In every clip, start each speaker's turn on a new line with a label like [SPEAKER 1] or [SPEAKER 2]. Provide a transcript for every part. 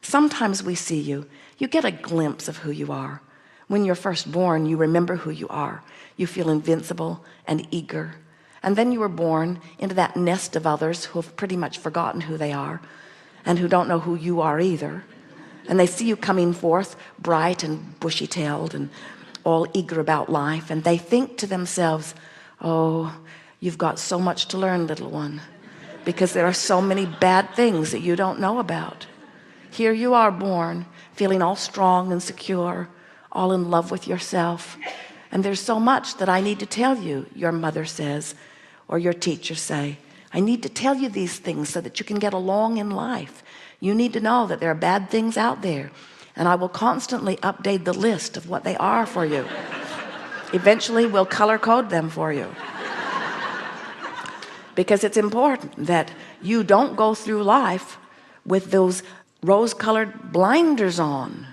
[SPEAKER 1] Sometimes we see you, you get a glimpse of who you are. When you're first born, you remember who you are. You feel invincible and eager. And then you were born into that nest of others who have pretty much forgotten who they are and who don't know who you are either. And they see you coming forth bright and bushy-tailed and all eager about life, and they think to themselves, oh, you've got so much to learn, little one, because there are so many bad things that you don't know about. Here you are born feeling all strong and secure, all in love with yourself, and there's so much that I need to tell you, your mother says, or your teachers say. I need to tell you these things so that you can get along in life. You need to know that there are bad things out there, and I will constantly update the list of what they are for you. Eventually we'll color code them for you, because it's important that you don't go through life with those rose-colored blinders on.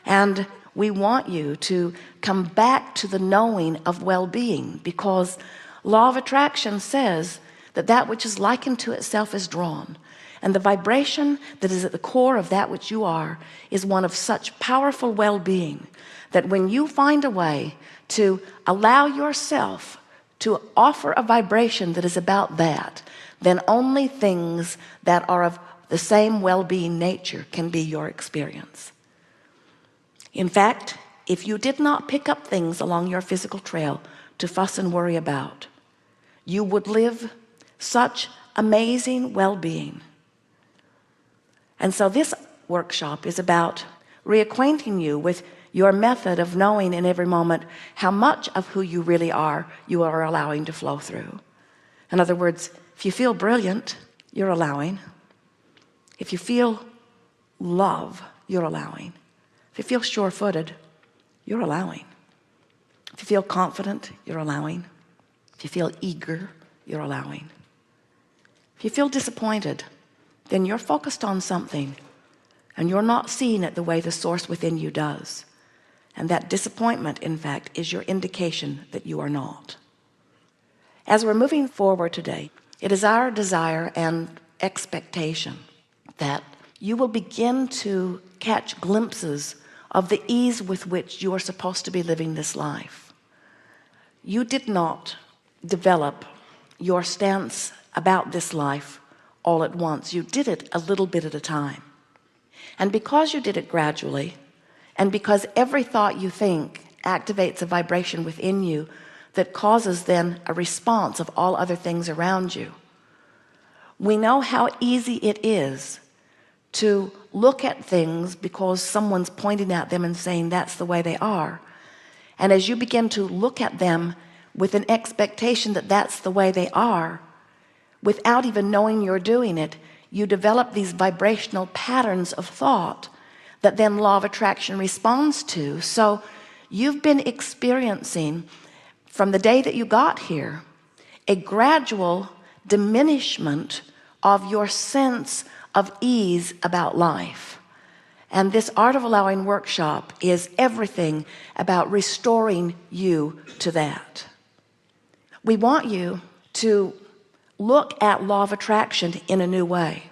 [SPEAKER 1] And we want you to come back to the knowing of well-being, because law of attraction says that that which is likened to itself is drawn. And the vibration that is at the core of that which you are is one of such powerful well-being that when you find a way to allow yourself to offer a vibration that is about that, then only things that are of the same well-being nature can be your experience. In fact, if you did not pick up things along your physical trail to fuss and worry about, you would live such amazing well-being. And so this workshop is about reacquainting you with your method of knowing in every moment how much of who you really are you are allowing to flow through. In other words, if you feel brilliant, you're allowing. If you feel love, you're allowing. If you feel sure-footed, you're allowing. If you feel confident, you're allowing. If you feel eager, you're allowing. If you feel disappointed, then you're focused on something and you're not seeing it the way the source within you does. And that disappointment, in fact, is your indication that you are not. As we're moving forward today, it is our desire and expectation that you will begin to catch glimpses of the ease with which you are supposed to be living this life. You did not develop your stance about this life all at once. You did it a little bit at a time. And because you did it gradually, and because every thought you think activates a vibration within you that causes then a response of all other things around you, we know how easy it is to look at things because someone's pointing at them and saying that's the way they are. And as you begin to look at them with an expectation that that's the way they are, without even knowing you're doing it, you develop these vibrational patterns of thought that then law of attraction responds to. So you've been experiencing, from the day that you got here, a gradual diminishment of your sense of ease about life. And this Art of Allowing workshop is everything about restoring you to that. We want you to look at law of attraction in a new way,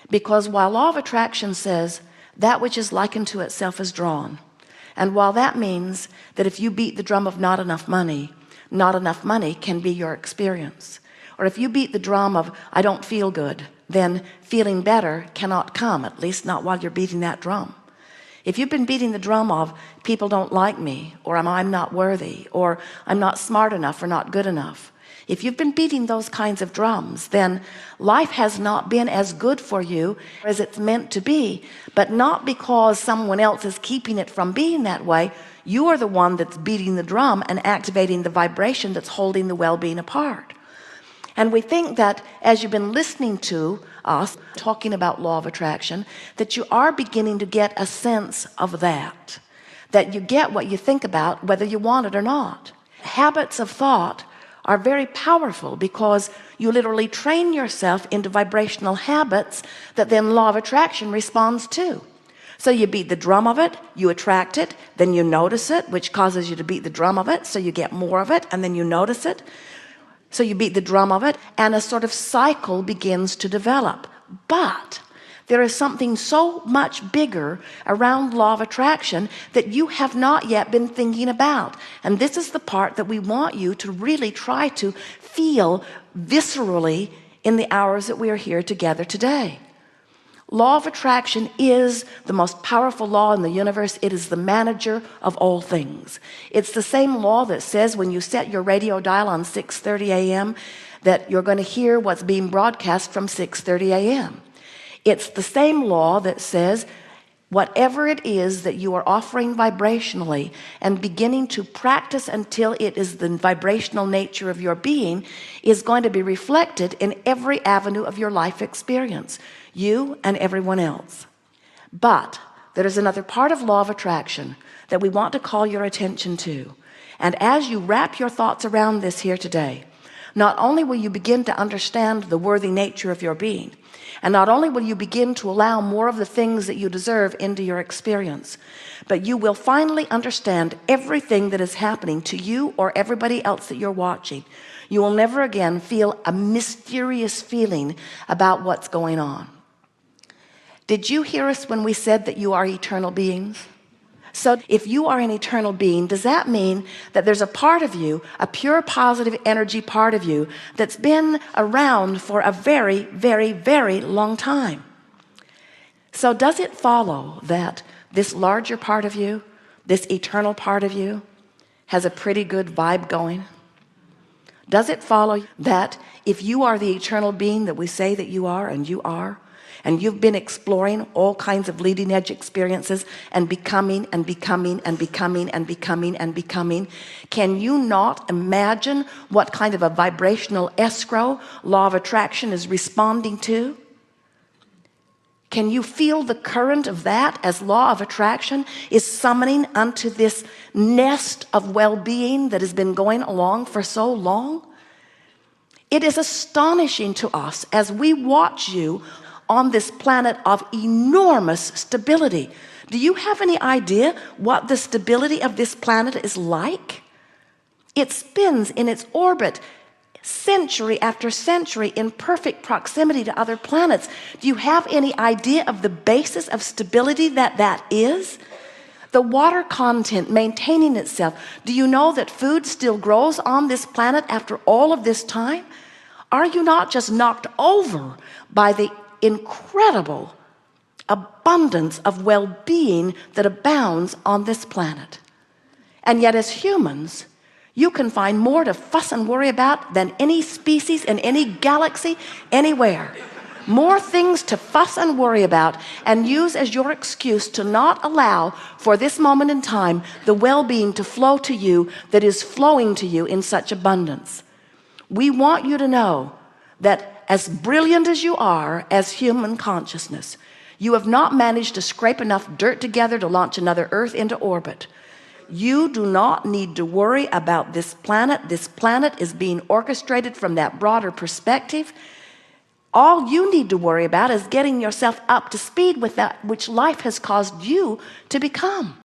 [SPEAKER 1] because while law of attraction says that which is likened to itself is drawn, and while that means that if you beat the drum of not enough money can be your experience, or if you beat the drum of I don't feel good, then feeling better cannot come, at least not while you're beating that drum. If you've been beating the drum of people don't like me, or I'm not worthy, or I'm not smart enough or not good enough, if you've been beating those kinds of drums, then life has not been as good for you as it's meant to be, but not because someone else is keeping it from being that way. You are the one that's beating the drum and activating the vibration that's holding the well-being apart. And we think that as you've been listening to us talking about law of attraction, that you are beginning to get a sense of that you get what you think about, whether you want it or not. Habits of thought are very powerful because you literally train yourself into vibrational habits that then law of attraction responds to. So you beat the drum of it, you attract it, then you notice it, which causes you to beat the drum of it, so you get more of it, and then you notice it. So you beat the drum of it, and a sort of cycle begins to develop. But There is something so much bigger around law of attraction that you have not yet been thinking about. And this is the part that we want you to really try to feel viscerally in the hours that we are here together today. Law of attraction is the most powerful law in the universe. It is the manager of all things. It's the same law that says when you set your radio dial on 6:30 a.m. that you're going to hear what's being broadcast from 6:30 a.m. It's the same law that says whatever it is that you are offering vibrationally and beginning to practice until it is the vibrational nature of your being is going to be reflected in every avenue of your life experience, you and everyone else. But there is another part of law of attraction that we want to call your attention to. And as you wrap your thoughts around this here today, not only will you begin to understand the worthy nature of your being, and not only will you begin to allow more of the things that you deserve into your experience, but you will finally understand everything that is happening to you or everybody else that you're watching. You will never again feel a mysterious feeling about what's going on. Did you hear us when we said that you are eternal beings? So if you are an eternal being, does that mean that there's a part of you, a pure positive energy part of you, that's been around for a very, very, very long time? So does it follow that this larger part of you, this eternal part of you, has a pretty good vibe going? Does it follow that if you are the eternal being that we say that you are, and you've been exploring all kinds of leading edge experiences and becoming, can you not imagine what kind of a vibrational escrow law of attraction is responding to? Can you feel the current of that as law of attraction is summoning unto this nest of well-being that has been going along for so long? It is astonishing to us as we watch you on this planet of enormous stability. Do you have any idea what the stability of this planet is like? It spins in its orbit century after century in perfect proximity to other planets. Do you have any idea of the basis of stability that is? The water content maintaining itself. Do you know that food still grows on this planet after all of this time? Are you not just knocked over by the incredible abundance of well-being that abounds on this planet? And yet as humans, you can find more to fuss and worry about than any species in any galaxy anywhere. More things to fuss and worry about and use as your excuse to not allow for this moment in time the well-being to flow to you that is flowing to you in such abundance. We want you to know that as brilliant as you are as human consciousness, you have not managed to scrape enough dirt together to launch another Earth into orbit. You do not need to worry about this planet. This planet is being orchestrated from that broader perspective. All you need to worry about is getting yourself up to speed with that which life has caused you to become.